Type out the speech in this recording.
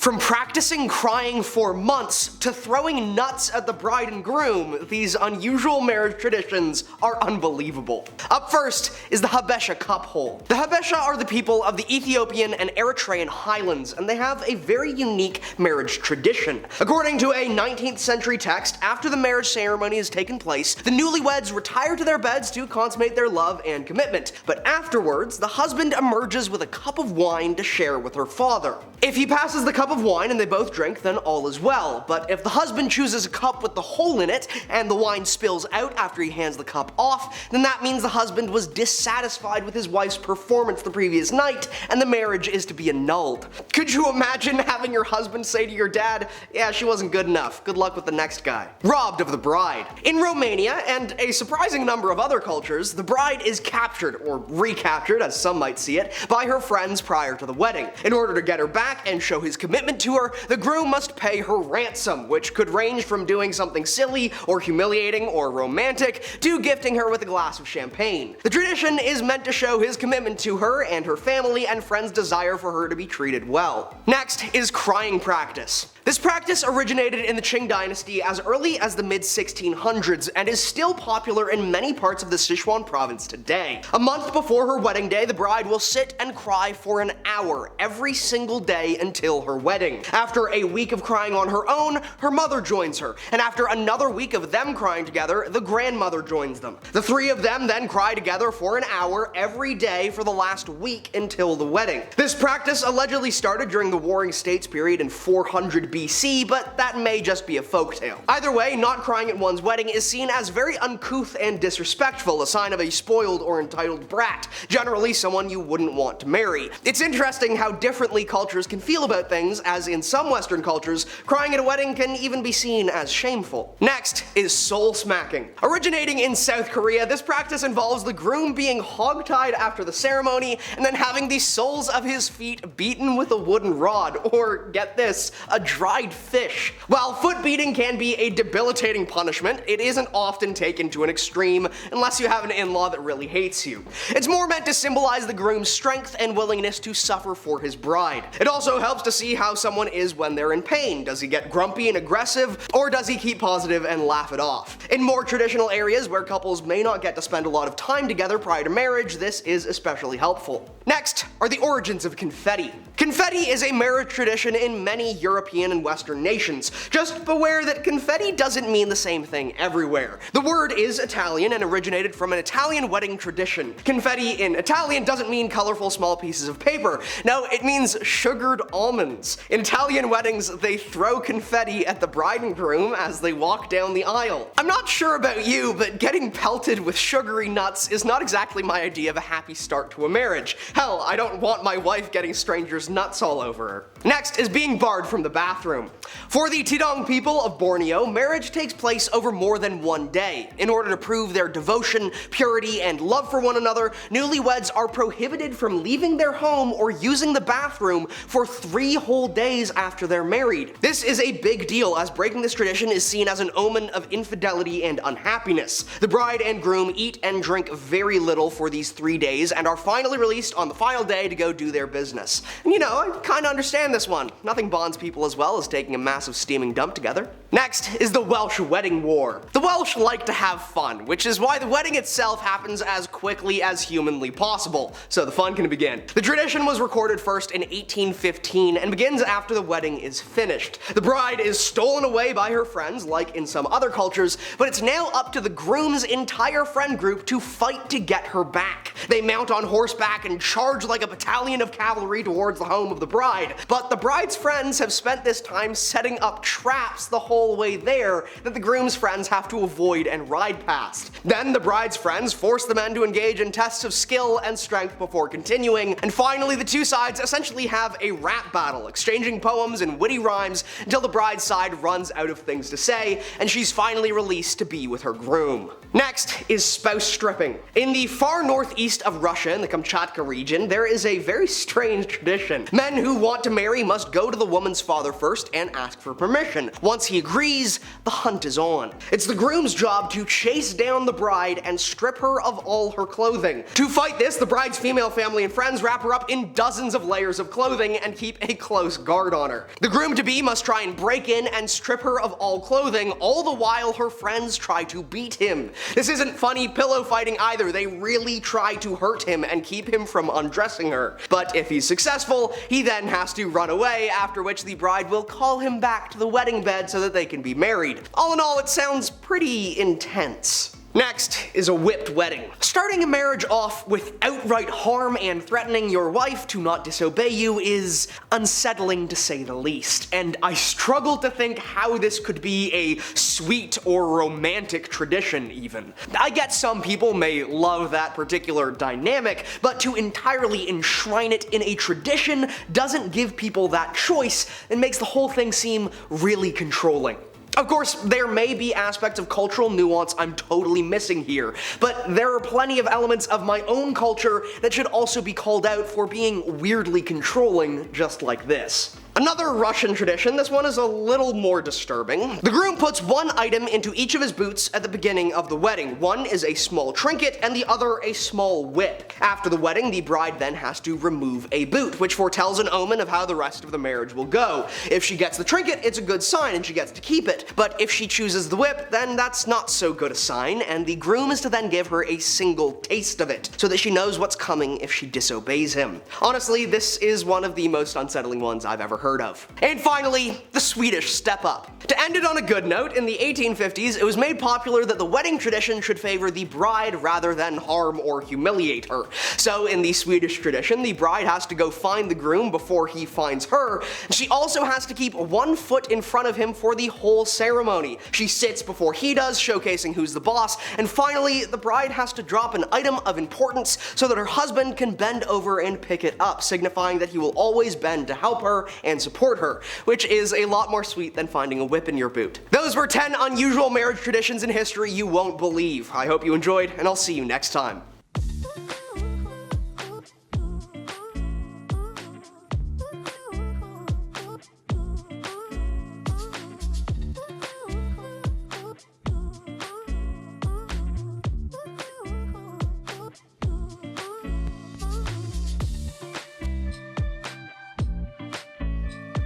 From practicing crying for months to throwing nuts at the bride and groom, these unusual marriage traditions are unbelievable. Up first is the HABESHA cup hole. The HABESHA are the people of the Ethiopian and Eritrean highlands, and they have a very unique marriage tradition. According to a 19th century text, after the marriage ceremony has taken place, the newlyweds retire to their beds to consummate their love and commitment, but afterwards, the husband emerges with a cup of wine to share with her father. If he passes the cup of wine and they both drink, then all is well, but if the husband chooses a cup with the hole in it and the wine spills out after he hands the cup off, then that means the husband was dissatisfied with his wife's performance the previous night and the marriage is to be annulled. Could you imagine having your husband say to your dad, "Yeah, she wasn't good enough, good luck with the next guy"? Robbed of the bride. In Romania and a surprising number of other cultures, the bride is captured, or recaptured as some might see it, by her friends prior to the wedding. In order to get her back and show his commitment to her, the groom must pay her ransom, which could range from doing something silly or humiliating or romantic to gifting her with a glass of champagne. The tradition is meant to show his commitment to her and her family and friends' desire for her to be treated well. Next is crying practice. This practice originated in the Qing dynasty as early as the mid-1600s and is still popular in many parts of the Sichuan province today. A month before her wedding day, the bride will sit and cry for an hour every single day until her wedding. After a week of crying on her own, her mother joins her, and after another week of them crying together, the grandmother joins them. The three of them then cry together for an hour every day for the last week until the wedding. This practice allegedly started during the Warring States period in 400 BC, but that may just be a folktale. Either way, not crying at one's wedding is seen as very uncouth and disrespectful, a sign of a spoiled or entitled brat, generally someone you wouldn't want to marry. It's interesting how differently cultures can feel about things, as in some Western cultures, crying at a wedding can even be seen as shameful. Next is soul smacking. Originating in South Korea, this practice involves the groom being hogtied after the ceremony and then having the soles of his feet beaten with a wooden rod, or get this, a dried fish. While foot beating can be a debilitating punishment, it isn't often taken to an extreme unless you have an in-law that really hates you. It's more meant to symbolize the groom's strength and willingness to suffer for his bride. It also helps to see how someone is when they're in pain. Does he get grumpy and aggressive, or does he keep positive and laugh it off? In more traditional areas where couples may not get to spend a lot of time together prior to marriage, this is especially helpful. Next are the origins of confetti. Confetti is a marriage tradition in many European and Western nations. Just beware that confetti doesn't mean the same thing everywhere. The word is Italian and originated from an Italian wedding tradition. Confetti in Italian doesn't mean colorful small pieces of paper. No, it means sugared almonds. In Italian weddings, they throw confetti at the bride and groom as they walk down the aisle. I'm not sure about you, but getting pelted with sugary nuts is not exactly my idea of a happy start to a marriage. Hell, I don't want my wife getting strangers' nuts all over her. Next is being barred from the bathroom. For the Tidong people of Borneo, marriage takes place over more than one day. In order to prove their devotion, purity, and love for one another, newlyweds are prohibited from leaving their home or using the bathroom for 3 whole days after they're married. This is a big deal, as breaking this tradition is seen as an omen of infidelity and unhappiness. The bride and groom eat and drink very little for these 3 days and are finally released on the final day to go do their business. And you know, I kinda understand this one. Nothing bonds people as well as taking a massive steaming dump together. Next is the Welsh wedding war. The Welsh like to have fun, which is why the wedding itself happens as quickly as humanly possible, so the fun can begin. The tradition was recorded first in 1815 and begins after the wedding is finished. The bride is stolen away by her friends, like in some other cultures, but it's now up to the groom's entire friend group to fight to get her back. They mount on horseback and charge like a battalion of cavalry towards the home of the bride, but the bride's friends have spent this time setting up traps the whole way there that the groom's friends have to avoid and ride past. Then the bride's friends force the men to engage in tests of skill and strength before continuing, and finally the two sides essentially have a rap battle, exchanging poems and witty rhymes until the bride's side runs out of things to say, and she's finally released to be with her groom. Next is spouse stripping. In the far northeast of Russia, in the Kamchatka region, there is a very strange tradition. Men who want to marry marry must go to the woman's father first and ask for permission. Once he agrees, the hunt is on. It's the groom's job to chase down the bride and strip her of all her clothing. To fight this, the bride's female family and friends wrap her up in dozens of layers of clothing and keep a close guard on her. The groom-to-be must try and break in and strip her of all clothing, all the while her friends try to beat him. This isn't funny pillow fighting either, they really try to hurt him and keep him from undressing her. But if he's successful, he then has to run away, after which the bride will call him back to the wedding bed so that they can be married. All in all, it sounds pretty intense. Next is a whipped wedding. Starting a marriage off with outright harm and threatening your wife to not disobey you is unsettling to say the least, and I struggle to think how this could be a sweet or romantic tradition even. I get some people may love that particular dynamic, but to entirely enshrine it in a tradition doesn't give people that choice and makes the whole thing seem really controlling. Of course, there may be aspects of cultural nuance I'm totally missing here, but there are plenty of elements of my own culture that should also be called out for being weirdly controlling just like this. Another Russian tradition, this one is a little more disturbing. The groom puts one item into each of his boots at the beginning of the wedding. One is a small trinket and the other a small whip. After the wedding, the bride then has to remove a boot, which foretells an omen of how the rest of the marriage will go. If she gets the trinket, it's a good sign and she gets to keep it. But if she chooses the whip, then that's not so good a sign, and the groom is to then give her a single taste of it, so that she knows what's coming if she disobeys him. Honestly, this is one of the most unsettling ones I've ever heard of. And finally, the Swedish step up. To end it on a good note, in the 1850s, it was made popular that the wedding tradition should favor the bride rather than harm or humiliate her. So in the Swedish tradition, the bride has to go find the groom before he finds her, and she also has to keep 1 foot in front of him for the whole ceremony. She sits before he does, showcasing who's the boss, and finally, the bride has to drop an item of importance so that her husband can bend over and pick it up, signifying that he will always bend to help her and support her, which is a lot more sweet than finding a whip in your boot. Those were 10 unusual marriage traditions in history you won't believe. I hope you enjoyed, and I'll see you next time.